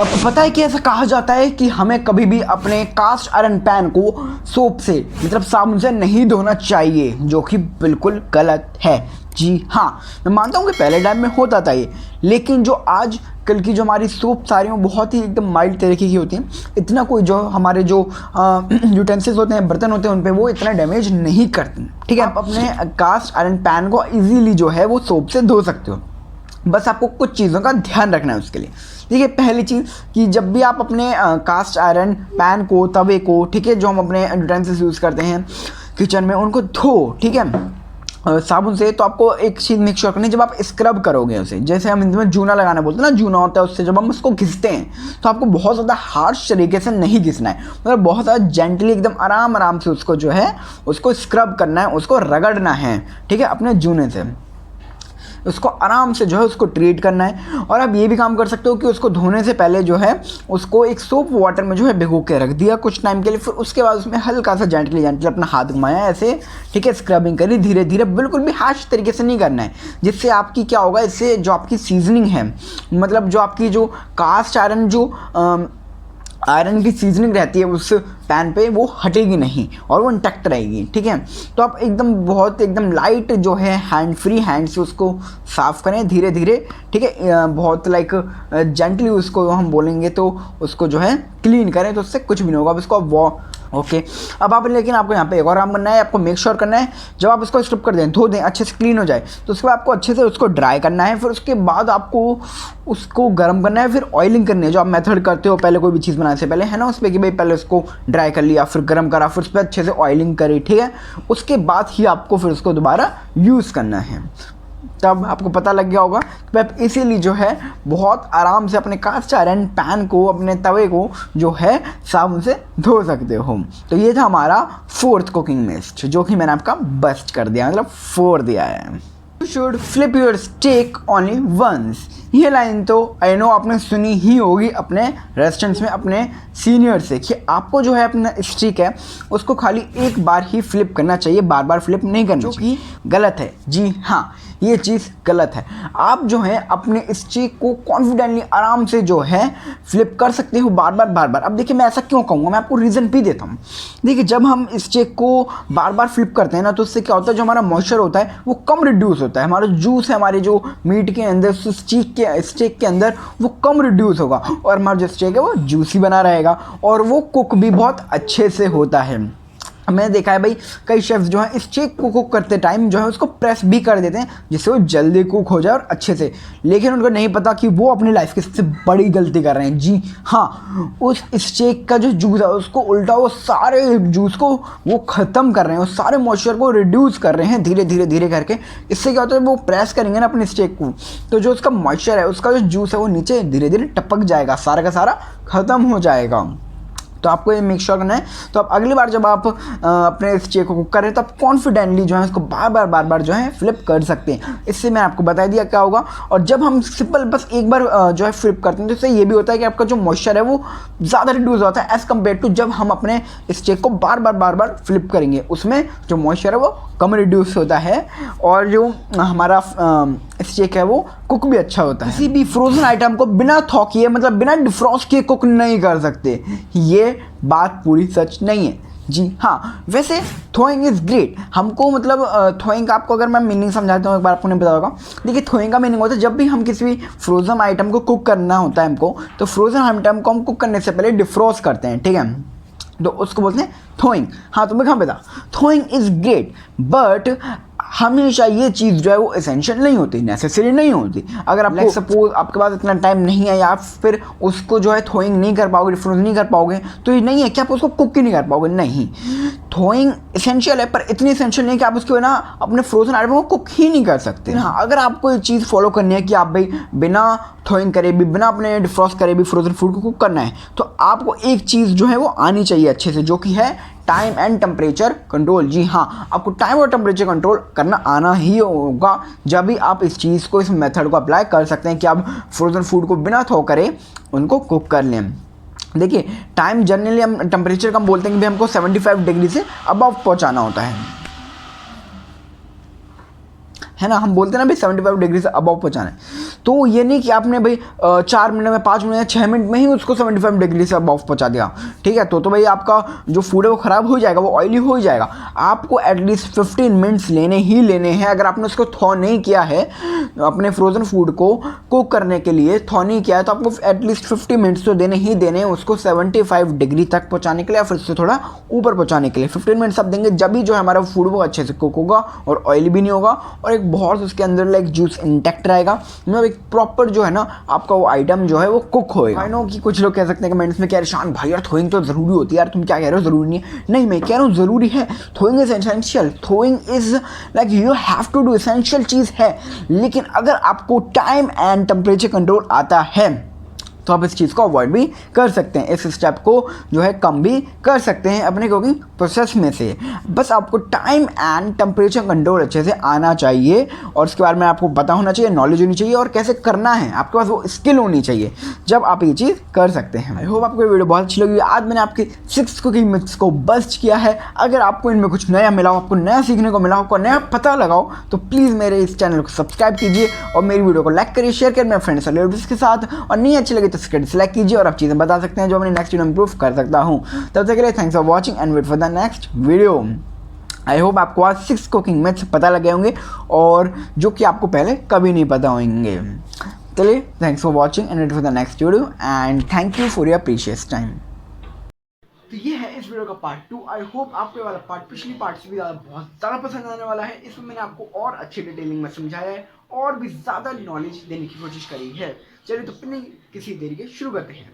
अब पता है कि ऐसा कहा जाता है कि हमें कभी भी अपने कास्ट आयरन पैन को सोप से मतलब साबुन से नहीं धोना चाहिए, जो कि बिल्कुल गलत है। जी हाँ, मैं मानता हूँ कि पहले टाइम में होता था ये, लेकिन जो आज कल की जो हमारी सोप सारी हैं बहुत ही एकदम माइल्ड तरीके की होती हैं। इतना कोई जो हमारे जो यूटेंसिल्स होते हैं, बर्तन होते हैं, उन पे वो इतना डैमेज नहीं करते। ठीक है, आप अपने कास्ट आयरन पैन को इजीली जो है वो सोप से धो सकते हो। बस आपको कुछ चीज़ों का ध्यान रखना है उसके लिए। देखिए, पहली चीज़ कि जब भी आप अपने कास्ट आयरन पैन को, तवे को, ठीक है, जो हम अपने यूटेंसिल्स यूज़ करते हैं किचन में, उनको धो, ठीक है, साबुन से, तो आपको एक चीज़ मेक श्योर करनी है, जब आप स्क्रब करोगे उसे, जैसे हम हिंदी में जूना लगाना बोलते हैं ना, जूना होता है, उससे जब हम उसको घिसते हैं तो आपको बहुत ज़्यादा हार्श तरीके से नहीं घिसना है, मतलब बहुत ज़्यादा जेंटली एकदम आराम आराम से उसको जो है उसको स्क्रब करना है, उसको रगड़ना है, ठीक है, अपने जूने से उसको आराम से जो है उसको ट्रीट करना है। और आप ये भी काम कर सकते हो कि उसको धोने से पहले जो है उसको एक सोप वाटर में जो है भिगो के रख दिया कुछ टाइम के लिए, फिर उसके बाद उसमें हल्का सा जेंटली अपना हाथ घुमाया ऐसे, ठीक है, स्क्रबिंग करी धीरे धीरे, बिल्कुल भी हार्श तरीके से नहीं करना है, जिससे आपकी क्या होगा, इससे जो आपकी सीजनिंग है, मतलब जो आपकी जो कास्ट आयरन जो आयरन की सीजनिंग रहती है उस पैन पे, वो हटेगी नहीं और वो इंटैक्ट रहेगी। ठीक है, तो आप एकदम बहुत एकदम लाइट जो है हैंड फ्री हैंड से उसको साफ़ करें धीरे धीरे, ठीक है, बहुत लाइक जेंटली उसको हम बोलेंगे तो उसको जो है क्लीन करें, तो उससे कुछ भी नहीं होगा। अब इसको वो ओके, अब आप लेकिन आपको यहाँ पे एक और काम करना है, आपको मेक श्योर करना है जब आप इसको स्क्रब कर दें, धो दें, अच्छे से क्लीन हो जाए, तो उसके बाद आपको अच्छे से उसको ड्राई करना है, फिर उसके बाद आपको उसको गर्म करना है, फिर ऑयलिंग करनी है, जो आप मेथड करते हो पहले कोई भी चीज़ बनाने से पहले, है ना, उस पर कि भाई पहले उसको ड्राई कर लिया, फिर गर्म करा, फिर उस पर अच्छे से ऑयलिंग करी, ठीक है, उसके बाद ही आपको फिर उसको दोबारा यूज़ करना है। तब आपको पता लग गया होगा कि आप इसीलिए जो है बहुत आराम से अपने कास्ट आयरन पैन को, अपने तवे को जो है साबुन से धो सकते हो। तो ये था हमारा 4th कुकिंग मिस्ट, जो कि मैंने आपका बस्ट कर दिया, मतलब 4 दिया है। You should flip your steak only once। ये लाइन तो आई नो आपने सुनी ही होगी अपने रेस्टोरेंट्स में अपने सीनियर से, कि आपको जो है अपना स्टिक है उसको खाली एक बार ही फ्लिप करना चाहिए, बार बार फ्लिप नहीं करना चाहिए, गलत है। जी हाँ, ये चीज़ गलत है। आप जो है अपने स्टिक को कॉन्फिडेंटली आराम से जो है फ्लिप कर सकते हो बार बार। अब देखिए, मैं ऐसा क्यों कहूँगा, मैं आपको रीज़न भी देता हूँ। देखिए, जब हम स्टिक को बार बार फ्लिप करते हैं ना, तो उससे क्या होता है, जो हमारा मॉइस्चर होता है वो कम रिड्यूस होता है, हमारा जूस है हमारे जो मीट के अंदर, स्टिक के अंदर वो कम रिड्यूस होगा, और हमारा जो स्टेक है वो जूसी बना रहेगा, और वो कुक भी बहुत अच्छे से होता है। मैंने देखा है भाई, कई शेफ्स जो है स्टेक को कुक करते टाइम जो है उसको प्रेस भी कर देते हैं, जिससे वो जल्दी कुक हो जाए और अच्छे से, लेकिन उनको नहीं पता कि वो अपनी लाइफ की सबसे बड़ी गलती कर रहे हैं। जी हाँ, उस स्टेक का जो जूस है उसको उल्टा, वो सारे जूस को वो ख़त्म कर रहे हैं, उस सारे मॉइस्चर को रिड्यूस कर रहे हैं धीरे करके। इससे क्या होता है, वो प्रेस करेंगे ना अपने स्टेक को, तो जो उसका मॉइस्चर है, उसका जो जूस है वो नीचे धीरे धीरे टपक जाएगा, सारा का सारा ख़त्म हो जाएगा। तो आपको ये मेक श्योर करना है। तो आप अगली बार जब आप अपने स्टेक को कुक कर रहे हैं, तो आप कॉन्फिडेंटली जो है उसको बार बार जो है फ्लिप कर सकते हैं। इससे मैं आपको बता दिया क्या होगा। और जब हम सिंपल बस एक बार जो है फ्लिप करते हैं, तो इससे ये भी होता है कि आपका जो मॉइस्चर है वो ज़्यादा रिड्यूस होता है एज़ कम्पेयर टू जब हम अपने स्टेक को बार बार फ्लिप करेंगे, उसमें जो मॉइस्चर है वो कम रिड्यूस होता है, और जो हमारा स्टेक है वो कुक भी अच्छा होता है। किसी भी फ्रोज़न आइटम को बिना थॉ किए, मतलब बिना डिफ्रॉस्ट किए कुक नहीं कर सकते, ये बात पूरी सच नहीं है। जी हाँ, वैसे थ्रोइंग इज़ ग्रेट। हमको मतलब थ्रोइंग का आपको अगर मैं मीनिंग समझाता हूँ, एक बार आपको नहीं पता होगा। देखिए, थ्रोइंग का मीनिंग होता है जब भी हम किसी भी फ्रोज़न आइटम को कुक करना होता है हमको, तो फ्रोज़न आइटम को हम कुक करने से पहले डिफ्रॉस्ट करते हैं, ठीक है, तो उसको बोलते हैं थ्रोइंग। हाँ, तो मैं कहाँ पे था, थ्रोइंग इज़ ग्रेट, बट हमेशा ये चीज़ जो है वो एसेंशियल नहीं होती, नेसेसरी नहीं होती। अगर आपको सपोज आपके पास इतना टाइम नहीं है, या फिर उसको जो है थ्रोइंग नहीं कर पाओगे, डिफ्रोज नहीं कर पाओगे, तो ये नहीं है कि आप उसको कुक ही नहीं कर पाओगे, नहीं। थ्रोइंग एसेंशियल है, पर इतनी एसेंशियल नहीं कि आप उसके बिना अपने फ्रोजन आइटम को कुक ही नहीं कर सकते। हाँ, अगर आपको ये चीज़ फॉलो करनी है कि आप भाई बिना थ्रोइंग करे भी, बिना अपने डिफ्रॉस्ट करे भी फ्रोजन फूड को कुक करना है, तो आपको एक चीज़ जो है वो आनी चाहिए अच्छे से, जो कि है टाइम एंड टेम्परेचर कंट्रोल। जी हाँ, आपको टाइम और टेम्परेचर कंट्रोल करना आना ही होगा, जब भी आप इस चीज़ को, इस मेथड को अप्लाई कर सकते हैं कि आप फ्रोज़न फूड को बिना थॉ करे उनको कुक कर लें। देखिए, टाइम जनरली हम टेम्परेचर का हम बोलते हैं कि हमको 75 डिग्री से अबव पहुंचाना होता है ना, हम बोलते हैं ना भाई 75 डिग्री से अबव पहुंचाना है। तो ये नहीं कि आपने भाई 4 मिनट में, 5 मिनट में, 6 मिनट में ही उसको 75 डिग्री से अबव पहुँचा दिया, ठीक है, तो भाई आपका जो फूड है वो ख़राब हो जाएगा, वो ऑयली हो जाएगा। आपको एटलीस्ट 15 मिनट्स लेने ही लेने हैं। अगर आपने उसको थॉ नहीं किया है, अपने फ्रोज़न फूड को कुक करने के लिए थॉ नहीं किया है, तो आपको एटलीस्ट 50 मिनट्स तो देने ही देने हैं उसको 75 डिग्री तक पहुँचाने के लिए, या फिर उससे थोड़ा ऊपर पहुँचाने के लिए 15 मिनट्स आप देंगे, जब भी जो है हमारा फूड वो अच्छे से कुक होगा और ऑयली भी नहीं होगा, और एक बहुत उसके अंदर लाइक जूस इंटैक्ट रहेगा, मतलब एक प्रॉपर जो है ना आपका वो आइटम जो है वो कुक होएगा। आई नो कि कुछ लोग कह सकते हैं कमेंट्स में, क्या शान भाई यार थोइंग तो ज़रूरी होती है यार, तुम क्या कह रहे हो ज़रूरी नहीं है। नहीं, मैं कह रहा हूँ ज़रूरी है, थोइंग इज़ एसेंशियल, थोइंग is like you have to do, essential चीज़ है। लेकिन अगर आपको टाइम एंड टेम्परेचर कंट्रोल आता है तो आप इस चीज़ को अवॉइड भी कर सकते हैं, इस स्टेप को जो है कम भी कर सकते हैं अपने कुकिंग प्रोसेस में से। बस आपको टाइम एंड टेम्परेचर कंट्रोल अच्छे से आना चाहिए, और उसके बारे में आपको पता होना चाहिए, नॉलेज होनी चाहिए, और कैसे करना है आपके पास वो स्किल होनी चाहिए, जब आप ये चीज़ कर सकते हैं। आई होप आपको ये वीडियो बहुत अच्छी लगी। आज मैंने आपके 6 कुकिंग मिथ्स को बस्ट किया है। अगर आपको इनमें कुछ नया मिला हो, आपको नया सीखने को मिला हो, आपको नया पता लगाओ, तो प्लीज़ मेरे इस चैनल को सब्सक्राइब कीजिए और मेरी वीडियो को लाइक करिए, शेयर करिए मेरे फ्रेंड्स और रिलेटिव्स के साथ, और नहीं अच्छी लगी तो इसके डिसलाइक कीजिए, और आप चीज़ें बता सकते हैं जो मैंने नेक्स्ट वीडियो में इम्प्रूव कर सकता हूँ। तब तक के लिए thanks for watching and wait for the next video. I hope आपको आज 6 कुकिंग मेथड्स पता लगे होंगे, और जो कि आपको पहले कभी नहीं पता होंगे। चलिए, thanks for watching and wait for the next video, and thank you for your precious time. तो ये है इस वीडियो का पार्ट 2। आई होप आपको ये वाला पार्ट पिछली पार्ट से भी बहुत ज़्यादा पसंद आने वाला है। इसमें मैंने आपको और अच्छी डिटेलिंग में समझाया है और भी ज़्यादा नॉलेज देने की कोशिश करी है। चलिए तो बिना किसी देरी के शुरू करते हैं।